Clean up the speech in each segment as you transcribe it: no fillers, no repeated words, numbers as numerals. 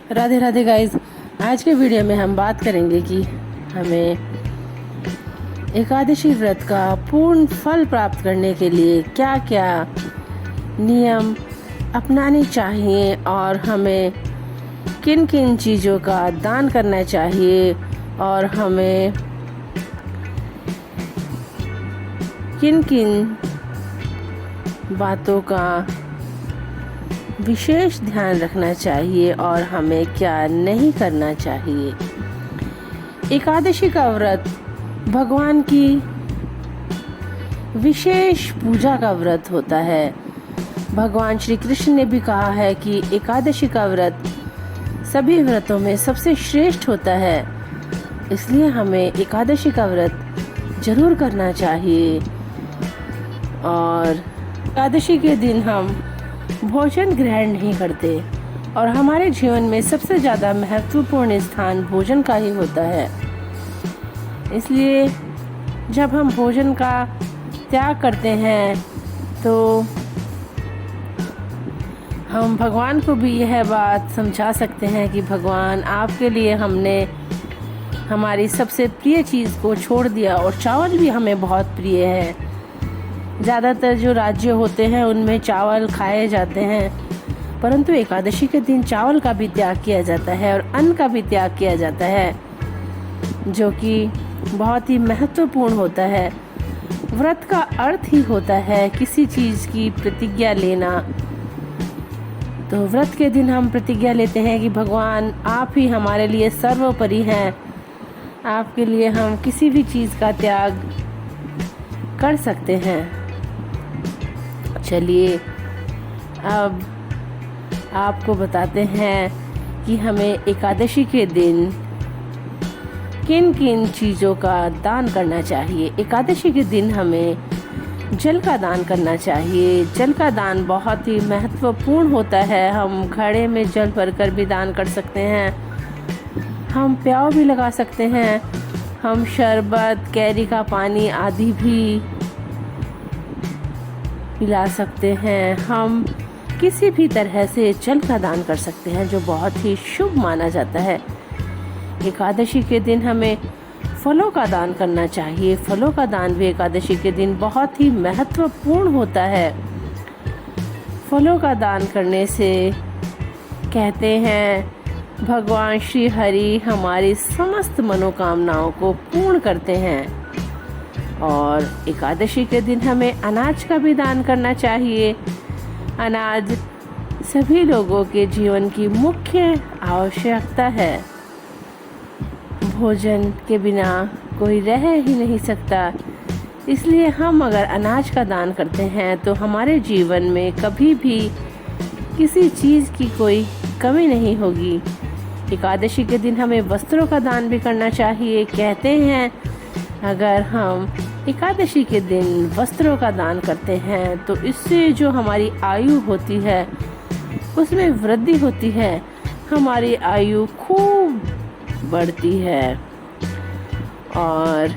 Radhe Radhe guys. आज के video में हम बात करेंगे कि हमें एकादशी व्रत का पूर्ण फल प्राप्त करने के लिए क्या क्या नियम अपनाने चाहिए और हमें किन किन चीज़ों का दान करना चाहिए और हमें किन किन बातों का विशेष ध्यान रखना चाहिए और हमें क्या नहीं करना चाहिए। एकादशी का व्रत भगवान की विशेष पूजा का व्रत होता है। भगवान श्री कृष्ण ने भी कहा है कि एकादशी का व्रत सभी व्रतों में सबसे श्रेष्ठ होता है, इसलिए हमें एकादशी का व्रत जरूर करना चाहिए। और एकादशी के दिन हम भोजन ग्रहण नहीं करते और हमारे जीवन में सबसे ज़्यादा महत्वपूर्ण स्थान भोजन का ही होता है। इसलिए जब हम भोजन का त्याग करते हैं तो हम भगवान को भी यह बात समझा सकते हैं कि भगवान, आपके लिए हमने हमारी सबसे प्रिय चीज़ को छोड़ दिया। और चावल भी हमें बहुत प्रिय है। ज़्यादातर जो राज्य होते हैं उनमें चावल खाए जाते हैं, परंतु एकादशी के दिन चावल का भी त्याग किया जाता है और अन्न का भी त्याग किया जाता है, जो कि बहुत ही महत्वपूर्ण होता है। व्रत का अर्थ ही होता है किसी चीज़ की प्रतिज्ञा लेना। तो व्रत के दिन हम प्रतिज्ञा लेते हैं कि भगवान, आप ही हमारे लिए सर्वोपरि हैं। आपके लिए हम किसी भी चीज़ का त्याग कर सकते हैं। चलिए अब आपको बताते हैं कि हमें एकादशी के दिन किन किन चीज़ों का दान करना चाहिए। एकादशी के दिन हमें जल का दान करना चाहिए। जल का दान बहुत ही महत्वपूर्ण होता है। हम घड़े में जल भरकर भी दान कर सकते हैं, हम प्याव भी लगा सकते हैं, हम शरबत, कैरी का पानी आदि भी पिला सकते हैं। हम किसी भी तरह से जल का दान कर सकते हैं, जो बहुत ही शुभ माना जाता है। एकादशी के दिन हमें फलों का दान करना चाहिए। फलों का दान भी एकादशी के दिन बहुत ही महत्वपूर्ण होता है। फलों का दान करने से कहते हैं भगवान श्री हरि हमारी समस्त मनोकामनाओं को पूर्ण करते हैं। और एकादशी के दिन हमें अनाज का भी दान करना चाहिए। अनाज सभी लोगों के जीवन की मुख्य आवश्यकता है। भोजन के बिना कोई रह ही नहीं सकता, इसलिए हम अगर अनाज का दान करते हैं तो हमारे जीवन में कभी भी किसी चीज़ की कोई कमी नहीं होगी। एकादशी के दिन हमें वस्त्रों का दान भी करना चाहिए। कहते हैं अगर हम एकादशी के दिन वस्त्रों का दान करते हैं तो इससे जो हमारी आयु होती है उसमें वृद्धि होती है, हमारी आयु खूब बढ़ती है। और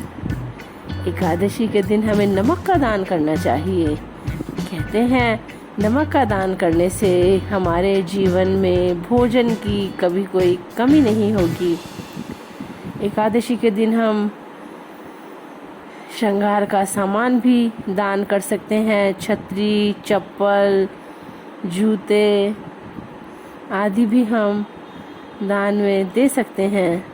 एकादशी के दिन हमें नमक का दान करना चाहिए। कहते हैं नमक का दान करने से हमारे जीवन में भोजन की कभी कोई कमी नहीं होगी। एकादशी के दिन हम श्रृंगार का सामान भी दान कर सकते हैं। छतरी, चप्पल, जूते आदि भी हम दान में दे सकते हैं।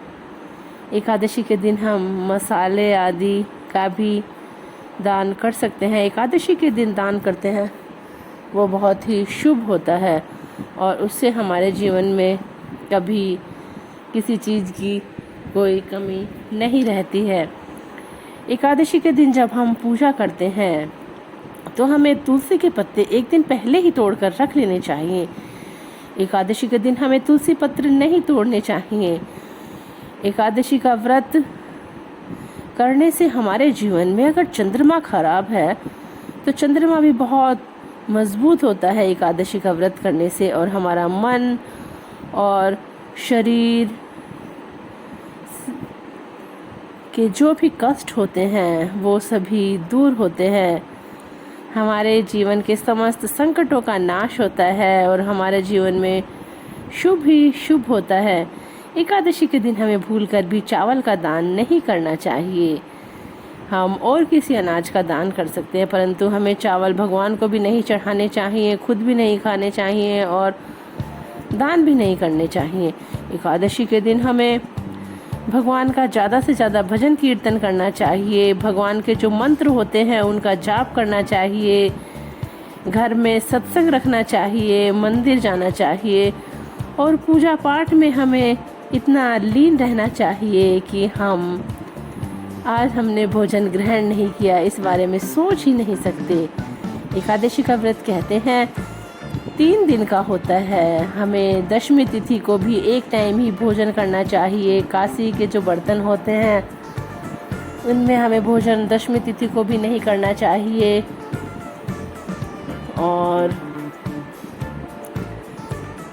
एकादशी के दिन हम मसाले आदि का भी दान कर सकते हैं। एकादशी के दिन दान करते हैं वो बहुत ही शुभ होता है और उससे हमारे जीवन में कभी किसी चीज़ की कोई कमी नहीं रहती है। एकादशी के दिन जब हम पूजा करते हैं तो हमें तुलसी के पत्ते एक दिन पहले ही तोड़कर रख लेने चाहिए। एकादशी के दिन हमें तुलसी पत्र नहीं तोड़ने चाहिए। एकादशी का व्रत करने से हमारे जीवन में अगर चंद्रमा खराब है तो चंद्रमा भी बहुत मजबूत होता है एकादशी का व्रत करने से, और हमारा मन और शरीर के जो भी कष्ट होते हैं वो सभी दूर होते हैं। हमारे जीवन के समस्त संकटों का नाश होता है और हमारे जीवन में शुभ ही शुभ होता है। एकादशी के दिन हमें भूलकर भी चावल का दान नहीं करना चाहिए। हम और किसी अनाज का दान कर सकते हैं, परंतु हमें चावल भगवान को भी नहीं चढ़ाने चाहिए, खुद भी नहीं खाने चाहिए और दान भी नहीं करने चाहिए। एकादशी के दिन हमें भगवान का ज़्यादा से ज़्यादा भजन कीर्तन करना चाहिए, भगवान के जो मंत्र होते हैं उनका जाप करना चाहिए, घर में सत्संग रखना चाहिए, मंदिर जाना चाहिए और पूजा पाठ में हमें इतना लीन रहना चाहिए कि हम आज हमने भोजन ग्रहण नहीं किया इस बारे में सोच ही नहीं सकते। एकादशी का व्रत कहते हैं 3 दिन का होता है। हमें दशमी तिथि को भी एक टाइम ही भोजन करना चाहिए। काशी के जो बर्तन होते हैं उनमें हमें भोजन दशमी तिथि को भी नहीं करना चाहिए और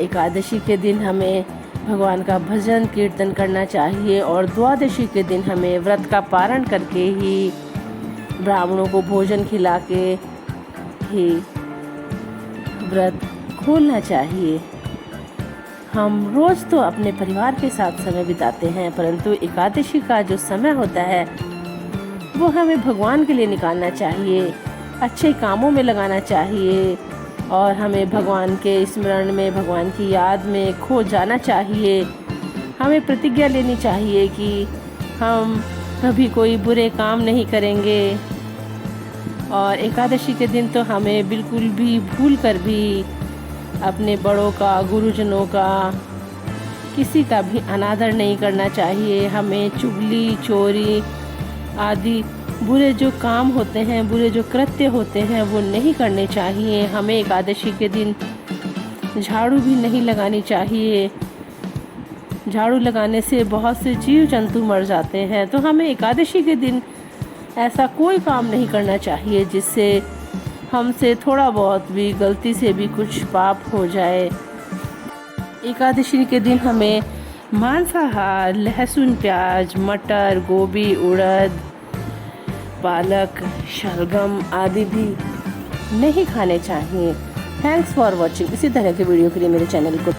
एकादशी के दिन हमें भगवान का भजन कीर्तन करना चाहिए और द्वादशी के दिन हमें व्रत का पारण करके ही ब्राह्मणों को भोजन खिला के ही व्रत खोलना चाहिए। हम रोज़ तो अपने परिवार के साथ समय बिताते हैं, परंतु एकादशी का जो समय होता है वो हमें भगवान के लिए निकालना चाहिए, अच्छे कामों में लगाना चाहिए और हमें भगवान के स्मरण में, भगवान की याद में खो जाना चाहिए। हमें प्रतिज्ञा लेनी चाहिए कि हम कभी कोई बुरे काम नहीं करेंगे और एकादशी के दिन तो हमें बिल्कुल भी भूल कर भी अपने बड़ों का, गुरुजनों का, किसी का भी अनादर नहीं करना चाहिए। हमें चुगली, चोरी आदि बुरे जो काम होते हैं, बुरे जो कृत्य होते हैं वो नहीं करने चाहिए। हमें एकादशी के दिन झाड़ू भी नहीं लगानी चाहिए। झाड़ू लगाने से बहुत से जीव जंतु मर जाते हैं, तो हमें एकादशी के दिन ऐसा कोई काम नहीं करना चाहिए जिससे हमसे थोड़ा बहुत भी गलती से भी कुछ पाप हो जाए। एकादशी के दिन हमें मांसाहार, लहसुन, प्याज, मटर, गोभी, उड़द, पालक, शलगम आदि भी नहीं खाने चाहिए। Thanks for watching. इसी तरह के वीडियो के लिए मेरे चैनल को